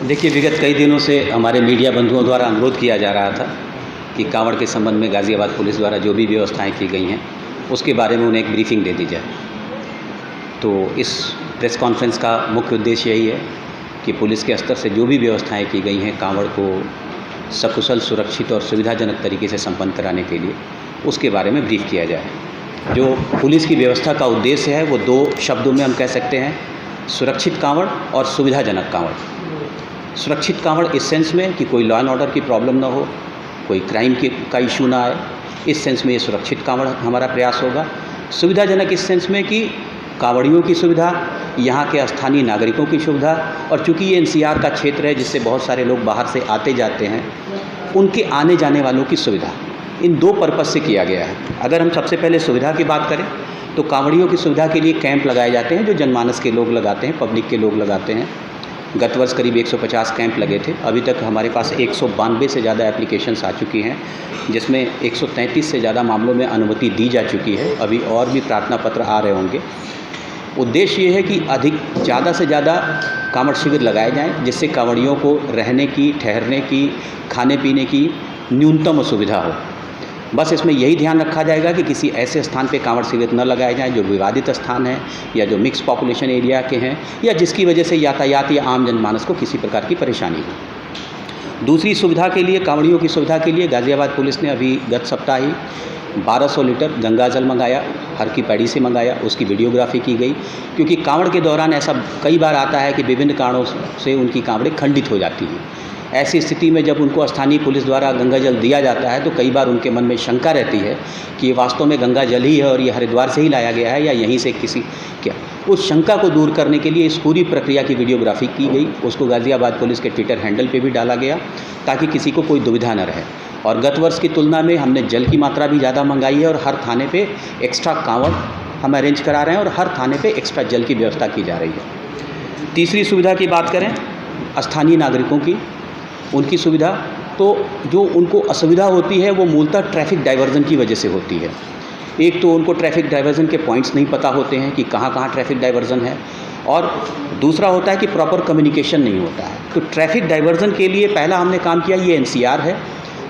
देखिए, विगत कई दिनों से हमारे मीडिया बंधुओं द्वारा अनुरोध किया जा रहा था कि कांवड़ के संबंध में गाज़ियाबाद पुलिस द्वारा जो भी व्यवस्थाएं की गई हैं उसके बारे में उन्हें एक ब्रीफिंग दे दी जाए। तो इस प्रेस कॉन्फ्रेंस का मुख्य उद्देश्य यही है कि पुलिस के स्तर से जो भी व्यवस्थाएं की गई हैं कांवड़ को सकुशल, सुरक्षित और सुविधाजनक तरीके से संपन्न कराने के लिए उसके बारे में ब्रीफ किया जाए। जो पुलिस की व्यवस्था का उद्देश्य है वो दो शब्दों में हम कह सकते हैं, सुरक्षित कांवड़ और सुविधाजनक कांवड़। सुरक्षित कांवड़ इस सेंस में कि कोई लॉ एंड ऑर्डर की प्रॉब्लम ना हो, कोई क्राइम का इशू ना आए, इस सेंस में ये सुरक्षित कांवड़ हमारा प्रयास होगा। सुविधाजनक इस सेंस में कि कांवड़ियों की सुविधा, यहाँ के स्थानीय नागरिकों की सुविधा, और चूँकि ये एनसीआर का क्षेत्र है जिससे बहुत सारे लोग बाहर से आते जाते हैं, उनके आने जाने वालों की सुविधा, इन दो पर्पज़ से किया गया है। अगर हम सबसे पहले सुविधा की बात करें तो कांवड़ियों की सुविधा के लिए कैंप लगाए जाते हैं जो जनमानस के लोग लगाते हैं, पब्लिक के लोग लगाते हैं। गत वर्ष करीब 150 कैंप लगे थे। अभी तक हमारे पास 192 से ज़्यादा एप्लीकेशंस आ चुकी हैं, जिसमें 133 से ज़्यादा मामलों में अनुमति दी जा चुकी है। अभी और भी प्रार्थना पत्र आ रहे होंगे। उद्देश्य ये है कि ज़्यादा से ज़्यादा कांवड़ शिविर लगाए जाएं जिससे कांवड़ियों को रहने की, ठहरने की, खाने पीने की न्यूनतम सुविधा हो। बस इसमें यही ध्यान रखा जाएगा कि किसी ऐसे स्थान पे कांवड़ शिविर न लगाए जाएं जो विवादित स्थान है या जो मिक्स पॉपुलेशन एरिया के हैं या जिसकी वजह से यातायात या आम जनमानस को किसी प्रकार की परेशानी हो। दूसरी सुविधा के लिए, कांवड़ियों की सुविधा के लिए गाज़ियाबाद पुलिस ने अभी गत सप्ताह ही 1200 लीटर गंगा जल मंगाया, हर की पैड़ी से मंगाया, उसकी वीडियोग्राफी की गई। क्योंकि कांवड़ के दौरान ऐसा कई बार आता है कि विभिन्न कारणों से उनकी कांवड़ें खंडित हो जाती हैं। ऐसी स्थिति में जब उनको स्थानीय पुलिस द्वारा गंगा जल दिया जाता है तो कई बार उनके मन में शंका रहती है कि ये वास्तव में गंगा जल ही है और ये हरिद्वार से ही लाया गया है या यहीं से किसी क्या। उस शंका को दूर करने के लिए इस पूरी प्रक्रिया की वीडियोग्राफी की गई। उसको गाज़ियाबाद पुलिस के ट्विटर हैंडल पे भी डाला गया ताकि किसी को कोई दुविधा न रहे। और गत वर्ष की तुलना में हमने जल की मात्रा भी ज़्यादा मंगाई है और हर थाने पे एक्स्ट्रा कांवड़ हम अरेंज करा रहे हैं और हर थाने पे एक्स्ट्रा जल की व्यवस्था की जा रही है। तीसरी सुविधा की बात करें, स्थानीय नागरिकों की, उनकी सुविधा, तो जो उनको असुविधा होती है वो मूलतः ट्रैफिक डाइवर्जन की वजह से होती है। एक तो उनको ट्रैफिक डाइवर्जन के पॉइंट्स नहीं पता होते हैं कि कहाँ कहाँ ट्रैफिक डाइवर्जन है, और दूसरा होता है कि प्रॉपर कम्युनिकेशन नहीं होता है। तो ट्रैफिक डाइवर्जन के लिए पहला हमने काम किया, ये एनसीआर है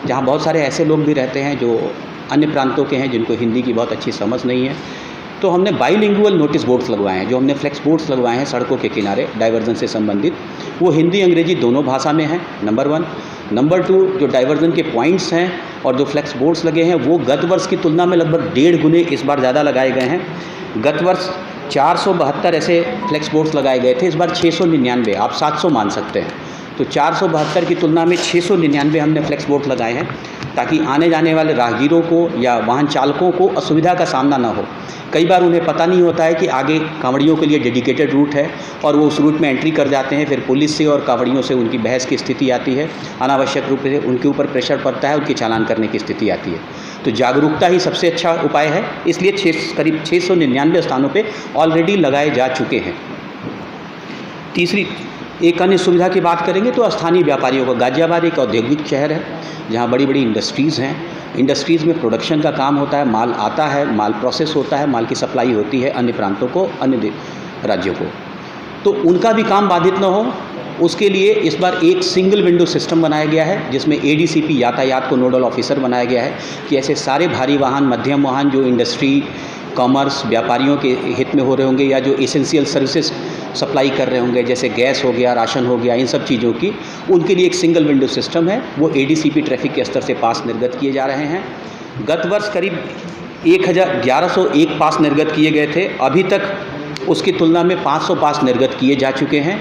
जहाँ बहुत सारे ऐसे लोग भी रहते हैं जो अन्य प्रांतों के हैं जिनको हिंदी की बहुत अच्छी समझ नहीं है। तो हमने बाइलिंगुअल नोटिस बोर्ड्स लगवाए हैं, जो हमने फ्लेक्स बोर्ड्स लगवाए हैं सड़कों के किनारे डाइवर्जन से संबंधित। वो हिंदी अंग्रेजी दोनों भाषा में हैं, नंबर 1। नंबर 2, जो डाइवर्जन के पॉइंट्स हैं और जो फ्लेक्स बोर्ड्स लगे हैं वो गत वर्ष की तुलना में लगभग 1.5 गुने इस बार ज़्यादा लगाए गए हैं। गत वर्ष 472 ऐसे फ्लेक्स बोर्ड्स लगाए गए थे, इस बार 699, आप 700 मान सकते हैं। तो 472 की तुलना में 699 हमने फ्लेक्स बोर्ड लगाए हैं ताकि आने जाने वाले राहगीरों को या वाहन चालकों को असुविधा का सामना ना हो। कई बार उन्हें पता नहीं होता है कि आगे कांवड़ियों के लिए डेडिकेटेड रूट है और वो उस रूट में एंट्री कर जाते हैं, फिर पुलिस से और कांवड़ियों से उनकी बहस की स्थिति आती है, अनावश्यक रूप से उनके ऊपर प्रेशर पड़ता है, उनकी चालान करने की स्थिति आती है। तो जागरूकता ही सबसे अच्छा उपाय है, इसलिए करीब 699 स्थानों पर ऑलरेडी लगाए जा चुके हैं। तीसरी एक अन्य सुविधा की बात करेंगे तो स्थानीय व्यापारियों को, गाज़ियाबाद एक औद्योगिक शहर है जहाँ बड़ी बड़ी इंडस्ट्रीज़ हैं। इंडस्ट्रीज़ में प्रोडक्शन का काम होता है, माल आता है, माल प्रोसेस होता है, माल की सप्लाई होती है अन्य प्रांतों को, अन्य राज्यों को। तो उनका भी काम बाधित न हो, उसके लिए इस बार एक सिंगल विंडो सिस्टम बनाया गया है जिसमें एडीसीपी यातायात को नोडल ऑफिसर बनाया गया है कि ऐसे सारे भारी वाहन, मध्यम वाहन जो इंडस्ट्री, कॉमर्स, व्यापारियों के हित में हो रहे होंगे या जो एसेंशियल सर्विसेज सप्लाई कर रहे होंगे जैसे गैस हो गया, राशन हो गया, इन सब चीज़ों की, उनके लिए एक सिंगल विंडो सिस्टम है। वो एडीसीपी ट्रैफिक के स्तर से पास निर्गत किए जा रहे हैं। गत वर्ष करीब 1101 पास निर्गत किए गए थे, अभी तक उसकी तुलना में 500 पास निर्गत किए जा चुके हैं।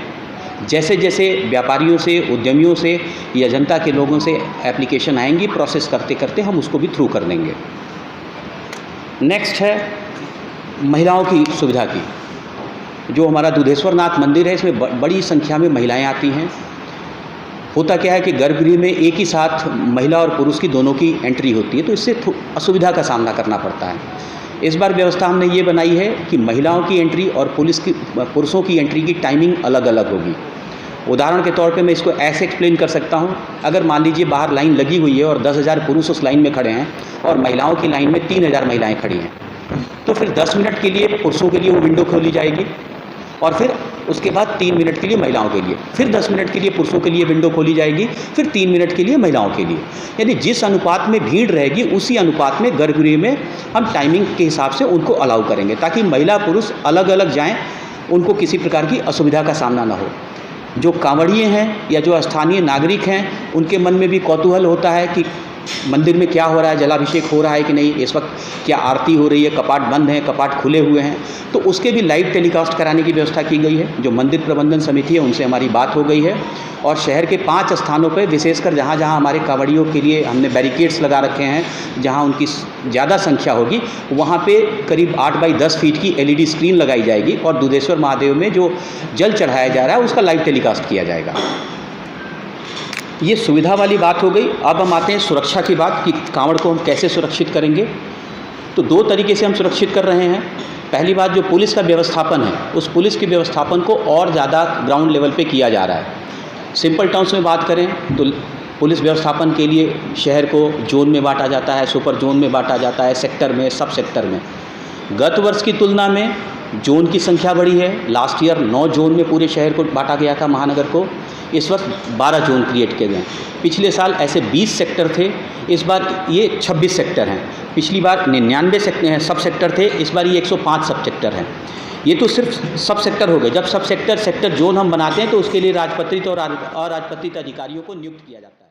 जैसे जैसे व्यापारियों से, उद्यमियों से या जनता के लोगों से एप्लीकेशन आएंगी, प्रोसेस करते करते हम उसको भी थ्रू कर देंगे। नेक्स्ट है महिलाओं की सुविधा की। जो हमारा दुधेश्वर नाथ मंदिर है, इसमें बड़ी संख्या में महिलाएं आती हैं। होता क्या है कि गर्भगृह में एक ही साथ महिला और पुरुष की दोनों की एंट्री होती है, तो इससे असुविधा का सामना करना पड़ता है। इस बार व्यवस्था हमने ये बनाई है कि महिलाओं की एंट्री और पुरुषों की एंट्री की टाइमिंग अलग अलग होगी। उदाहरण के तौर पे मैं इसको ऐसे एक्सप्लेन कर सकता हूँ, अगर मान लीजिए बाहर लाइन लगी हुई है और 10,000 पुरुष उस लाइन में खड़े हैं और महिलाओं की लाइन में 3,000 महिलाएं खड़ी हैं, तो फिर 10 मिनट के लिए पुरुषों के लिए वो विंडो खोली जाएगी और फिर उसके बाद 3 मिनट के लिए महिलाओं के लिए, फिर 10 मिनट के लिए पुरुषों के लिए विंडो खोली जाएगी, फिर 3 मिनट के लिए महिलाओं के लिए। यानी जिस अनुपात में भीड़ रहेगी उसी अनुपात में गर्भगृह में हम टाइमिंग के हिसाब से उनको अलाउ करेंगे, ताकि महिला पुरुष अलग अलग जाएं, उनको किसी प्रकार की असुविधा का सामना ना हो। जो कांवड़िए हैं या जो स्थानीय नागरिक हैं, उनके मन में भी कौतूहल होता है कि मंदिर में क्या हो रहा है, जलाभिषेक हो रहा है कि नहीं, इस वक्त क्या आरती हो रही है, कपाट बंद हैं, कपाट खुले हुए हैं, तो उसके भी लाइव टेलीकास्ट कराने की व्यवस्था की गई है। जो मंदिर प्रबंधन समिति है उनसे हमारी बात हो गई है और शहर के 5 स्थानों पर, विशेषकर जहाँ जहाँ हमारे कांवड़ियों के लिए हमने बैरिकेड्स लगा रखे हैं, जहाँ उनकी ज़्यादा संख्या होगी, वहाँ पे करीब 8 बाई 10 फीट की LED स्क्रीन लगाई जाएगी और दुधेश्वर महादेव में जो जल चढ़ाया जा रहा है उसका लाइव टेलीकास्ट किया जाएगा। ये सुविधा वाली बात हो गई। अब हम आते हैं सुरक्षा की बात कि कांवड़ को हम कैसे सुरक्षित करेंगे। तो 2 तरीके से हम सुरक्षित कर रहे हैं। पहली बात, जो पुलिस का व्यवस्थापन है, उस पुलिस के व्यवस्थापन को और ज़्यादा ग्राउंड लेवल पे किया जा रहा है। सिंपल टर्म्स में बात करें तो पुलिस व्यवस्थापन के लिए शहर को जोन में बांटा जाता है, सुपर जोन में बांटा जाता है, सेक्टर में, सब सेक्टर में। गत वर्ष की तुलना में जोन की संख्या बढ़ी है। लास्ट ईयर 9 जोन में पूरे शहर को बांटा गया था, महानगर को। इस वक्त 12 जोन क्रिएट किए गए। पिछले साल ऐसे 20 सेक्टर थे, इस बार ये 26 सेक्टर हैं। पिछली बार 99 सब सेक्टर थे, इस बार ये 105 सब सेक्टर हैं। ये तो सिर्फ सब सेक्टर हो गए। जब सब सेक्टर जोन हम बनाते हैं तो उसके लिए राजपत्रित और अराजपत्रित अधिकारियों को नियुक्त किया जाता है।